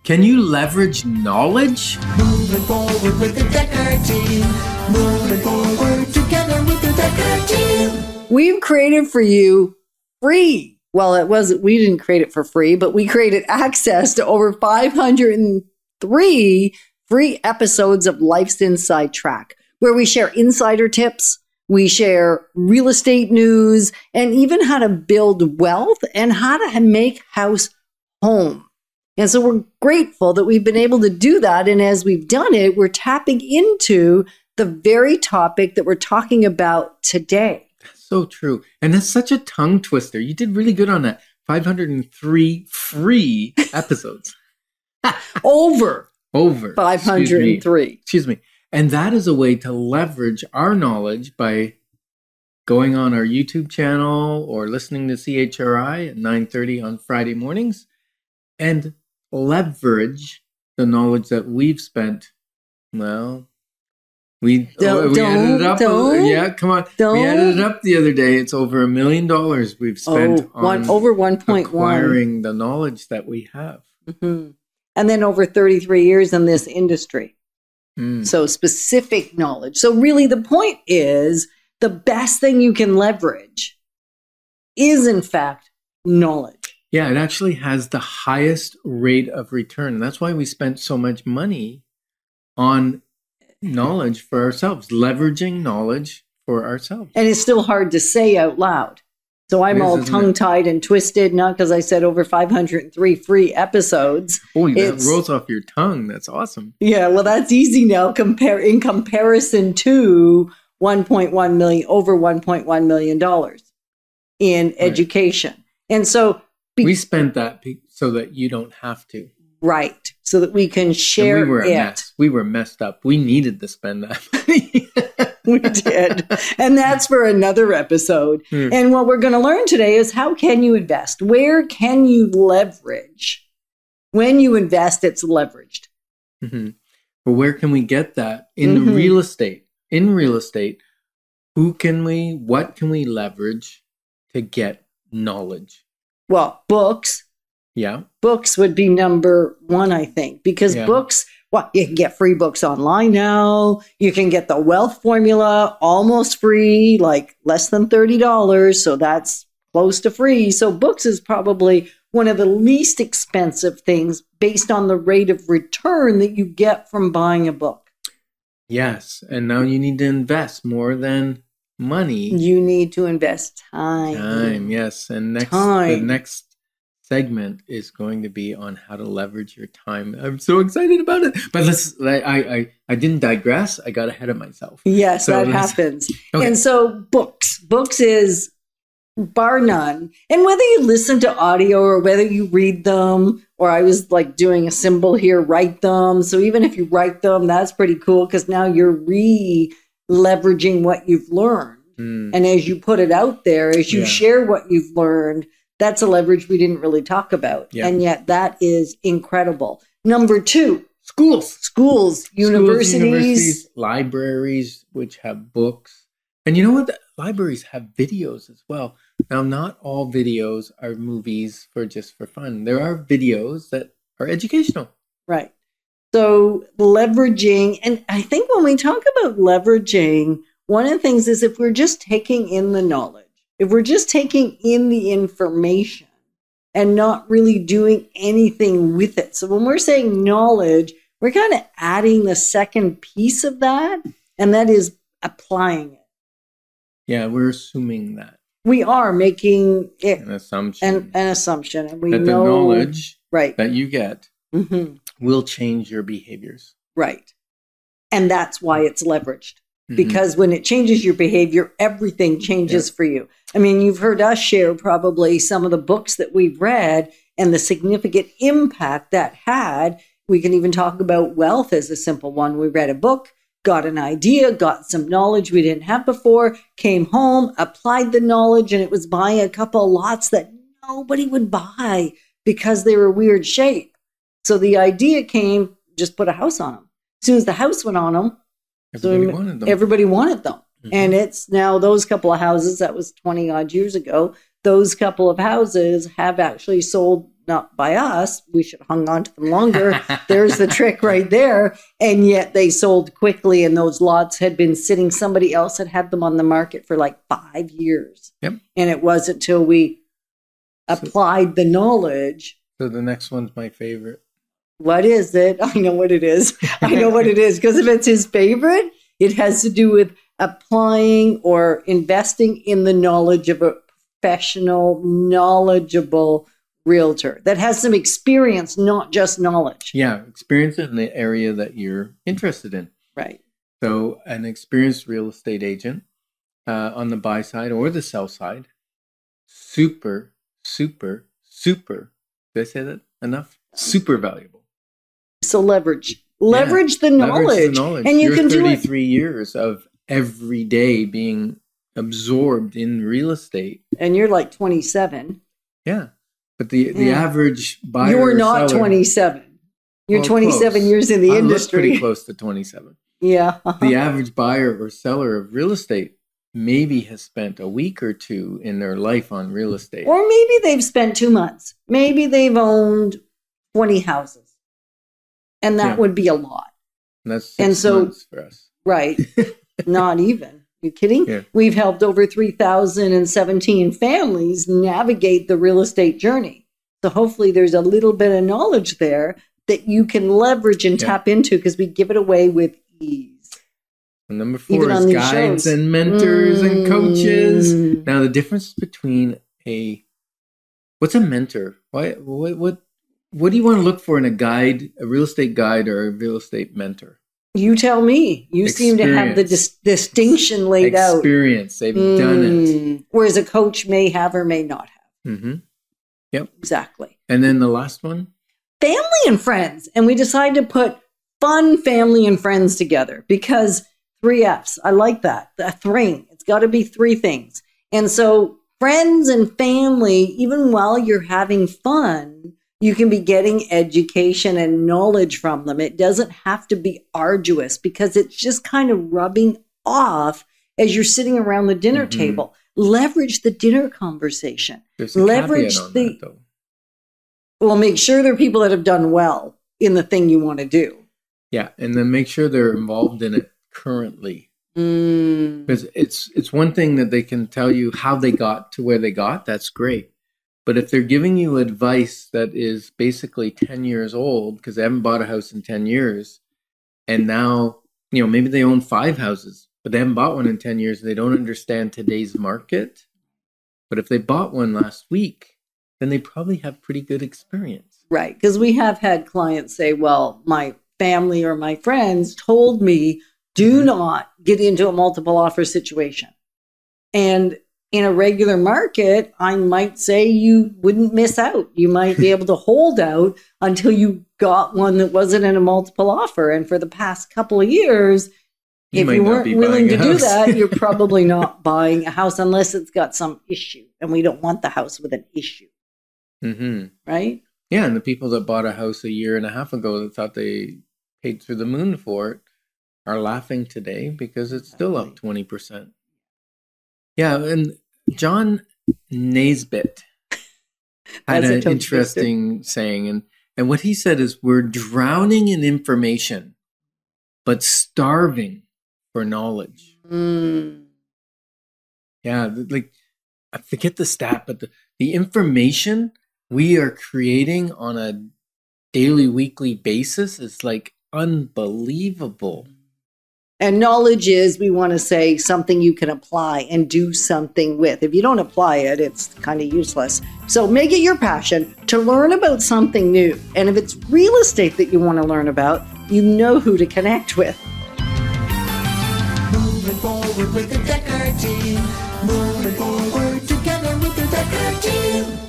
Can you leverage knowledge? Moving forward with the Decker team. Moving forward together with the Decker team. We've created for you free. Well, we didn't create it for free, but we created access to over 503 free episodes of Life's Inside Track, where we share insider tips, we share real estate news, and even how to build wealth and how to make house home. And so we're grateful that we've been able to do that. And as we've done it, we're tapping into the very topic that we're talking about today. So true. And that's such a tongue twister. You did really good on that. 503 free episodes. Over 503. Excuse me. And that is a way to leverage our knowledge by going on our YouTube channel or listening to CHRI at 9:30 on Friday mornings and leverage the knowledge that we've spent. Well, we added it up. Yeah, come on. We added it up the other day. It's over $1 million we've spent on over 1.1 acquiring the knowledge that we have. Mm-hmm. And then over 33 years in this industry. So specific knowledge. So really the point is the best thing you can leverage is in fact knowledge. Yeah, it actually has the highest rate of return. That's why we spent so much money on knowledge for ourselves, leveraging knowledge for ourselves. And it's still hard to say out loud. So I'm all tongue-tied and twisted, not because I said over 503 free episodes. Oh, that rolls off your tongue. That's awesome. Yeah, well, that's easy now in comparison to over $1.1 million in education. And so we spent that so that you don't have to. Right. So that we can share and we were a mess. We were messed up. We needed to spend that money. We did. And that's for another episode. And what we're going to learn today is how can you invest? Where can you leverage? When you invest, it's leveraged. Mm-hmm. But where can we get that? In real estate. In real estate, what can we leverage to get knowledge? Well, books. Yeah. Books would be number one, I think, because books, you can get free books online now. You can get the wealth formula almost free, like less than $30. So that's close to free. So books is probably one of the least expensive things based on the rate of return that you get from buying a book. Yes. And now you need to invest more than money. You need to invest time. Time, yes. And the next segment is going to be on how to leverage your time. I'm so excited about it. But I didn't digress. I got ahead of myself. Yes, that happens. Okay. And so books is bar none. And whether you listen to audio or whether you read them, or I was like doing a symbol here, write them. So even if you write them, that's pretty cool because now you're leveraging what you've learned. And as you put it out there, as you share what you've learned, that's a leverage we didn't really talk about. Yeah. And yet that is incredible. Number two, schools, universities, libraries, which have books. And you know what? Libraries have videos as well. Now, not all videos are movies for fun. There are videos that are educational. Right. So leveraging, and I think when we talk about leveraging, one of the things is if we're just taking in the knowledge, if we're just taking in the information and not really doing anything with it. So when we're saying knowledge, we're kind of adding the second piece of that, and that is applying it. Yeah, we're assuming that. We are making it an assumption. An assumption. And we that know the knowledge that you get will change your behaviors. Right. And that's why it's leveraged. Because when it changes your behavior, everything changes for you. I mean, you've heard us share probably some of the books that we've read and the significant impact that had. We can even talk about wealth as a simple one. We read a book, got an idea, got some knowledge we didn't have before, came home, applied the knowledge, and it was buying a couple of lots that nobody would buy because they were weird shape. So the idea came, just put a house on them. As soon as the house went on them, everybody wanted them. And it's now those couple of houses, that was 20 odd years ago, those couple of houses have actually sold not by us. We should have hung on to them longer. There's the trick right there. And yet they sold quickly, and those lots had been sitting. Somebody else had them on the market for like 5 years. Yep. And it wasn't until we applied the knowledge. So the next one's my favorite. What is it? I know what it is. I know what it is, because if it's his favorite, it has to do with applying or investing in the knowledge of a professional, knowledgeable realtor that has some experience, not just knowledge. Yeah, experience in the area that you're interested in. Right. So an experienced real estate agent on the buy side or the sell side, super, super, super, did I say that enough? Super valuable. So leverage the knowledge. Leverage the knowledge. And you Your can do 33 years of every day being absorbed in real estate. And you're like 27. Yeah. But the average buyer You're not seller, 27. You're 27 close. years in the I look industry. pretty close to 27. Yeah. The average buyer or seller of real estate maybe has spent a week or two in their life on real estate. Or maybe they've spent 2 months. Maybe they've owned 20 houses. And that would be a lot. And that's 6 months for us. Right. Not even. You kidding? Yeah. We've helped over 3,017 families navigate the real estate journey. So hopefully there's a little bit of knowledge there that you can leverage and tap into, because we give it away with ease. And number 4 is guides and mentors and coaches. Now the difference between what's a mentor? What do you want to look for in a guide, a real estate guide or a real estate mentor? You tell me. You seem to have the distinction laid out. Experience. They've done it. Whereas a coach may have or may not have. Mm-hmm. Yep. Exactly. And then the last one? Family and friends. And we decided to put fun family and friends together, because 3 F's. I like that. The thing. It's got to be 3 things. And so friends and family, even while you're having fun, you can be getting education and knowledge from them. It doesn't have to be arduous, because it's just kind of rubbing off as you're sitting around the dinner table. Leverage the dinner conversation. There's a caveat on that, though. Well, make sure they're people that have done well in the thing you want to do. Yeah, and then make sure they're involved in it currently. Because it's one thing that they can tell you how they got to where they got. That's great. But if they're giving you advice that is basically 10 years old because they haven't bought a house in 10 years, and now, maybe they own 5 houses, but they haven't bought one in 10 years, and they don't understand today's market. But if they bought one last week, then they probably have pretty good experience. Right. Because we have had clients say, well, my family or my friends told me, do not get into a multiple offer situation. And in a regular market, I might say you wouldn't miss out. You might be able to hold out until you got one that wasn't in a multiple offer. And for the past couple of years, if you weren't willing to do that, you're probably not buying a house unless it's got some issue. And we don't want the house with an issue. Mm-hmm. Right? Yeah, and the people that bought a house a year and a half ago that thought they paid through the moon for it are laughing today because it's still up 20%. Yeah, and John Naisbitt had an interesting saying, and what he said is, we're drowning in information, but starving for knowledge. Yeah, like, I forget the stat, but the information we are creating on a daily, weekly basis is like unbelievable. And knowledge is, we want to say, something you can apply and do something with. If you don't apply it, it's kind of useless. So make it your passion to learn about something new. And if it's real estate that you want to learn about, you know who to connect with. Moving forward with the Decker team. Moving forward together with the Decker team.